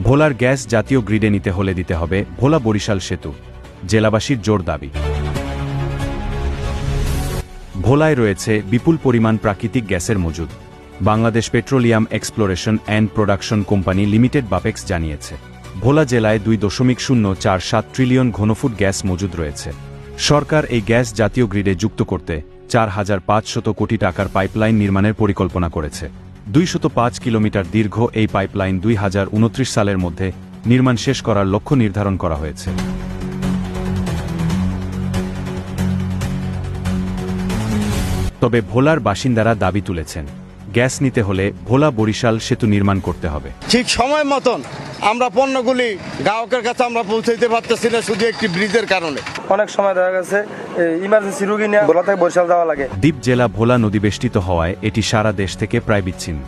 ভোলার গ্যাস জাতীয় গ্রিডে নিতে হলে দিতে হবে ভোলা বরিশাল সেতু, জেলাবাসীর জোর দাবি। ভোলায় রয়েছে বিপুল পরিমাণ প্রাকৃতিক গ্যাসের মজুদ। Bangladesh petroleum exploration and production company limited Bapex জানিয়েছে, ভোলা জেলায় 2.047 ট্রিলিয়ন ঘনফুট গ্যাস মজুদ রয়েছে। সরকার এই গ্যাস জাতীয় গ্রিডে যুক্ত করতে 4,500 কোটি টাকার পাইপলাইন নির্মাণের পরিকল্পনা করেছে। 205 কিলোমিটার দীর্ঘ এই পাইপলাইন 2029 সালের মধ্যে নির্মাণ শেষ করার লক্ষ্য নির্ধারণ করা হয়েছে। তবে ভোলার বাসিন্দারা দাবি তুলেছেন, গ্যাস নিতে হলে ভোলা বরিশাল সেতু নির্মাণ করতে হবে। ঠিক সময় মতন আমরা পণ্যগুলি গ্রাহকের কাছে আমরা পৌঁছাইতে পারতেছি না, শুধু একটি ব্রিজের কারণে। অনেক সময় দেখা গেছে ইমার্জেন্সি রোগী নিয়ে ভোলা থেকে বরিশাল যাওয়া লাগে। দ্বীপ জেলা ভোলা নদী বেষ্টিত হওয়ায় এটি সারা দেশ থেকে প্রায় বিচ্ছিন্ন।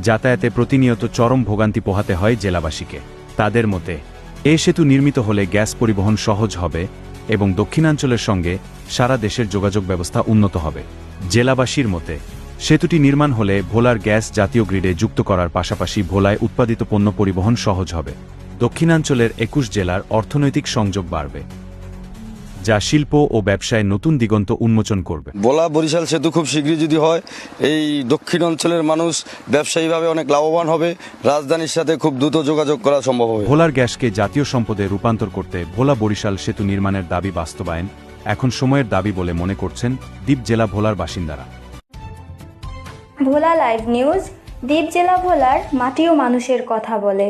যাতায়াতে প্রতিনিয়ত চরম ভোগান্তি পোহাতে হয় জেলাবাসীকে। তাদের মতে এই সেতু নির্মিত হলে গ্যাস পরিবহন সহজ হবে এবং দক্ষিণাঞ্চলের সঙ্গে সারা দেশের যোগাযোগ ব্যবস্থা উন্নত হবে। জেলাবাসীর মতে সেতুটি নির্মাণ হলে ভোলার গ্যাস জাতীয় গ্রিডে যুক্ত করার পাশাপাশি ভোলায় উৎপাদিত পণ্য পরিবহন সহজ হবে। দক্ষিণাঞ্চলের 21 জেলার অর্থনৈতিক সংযোগ বাড়বে, যা শিল্প ও ব্যবসায় নতুন দিগন্ত উন্মোচন করবে। ভোলা বরিশাল সেতু খুব শীঘ্রই যদি হয়, এই দক্ষিণ অঞ্চলের মানুষ ব্যবসায়ীভাবে অনেক লাভবান হবে, রাজধানীর সাথে খুব দ্রুত যোগাযোগ করা সম্ভব হবে। ভোলার গ্যাসকে জাতীয় সম্পদে রূপান্তর করতে ভোলা বরিশাল সেতু নির্মাণের দাবি বাস্তবায়ন এখন সময়ের দাবি বলে মনে করছেন দ্বীপ জেলা ভোলার বাসিন্দারা। ভোলা লাইভ নিউজ দ্বীপ জেলা ভোলার মাটি ও মানুষের কথা বলে।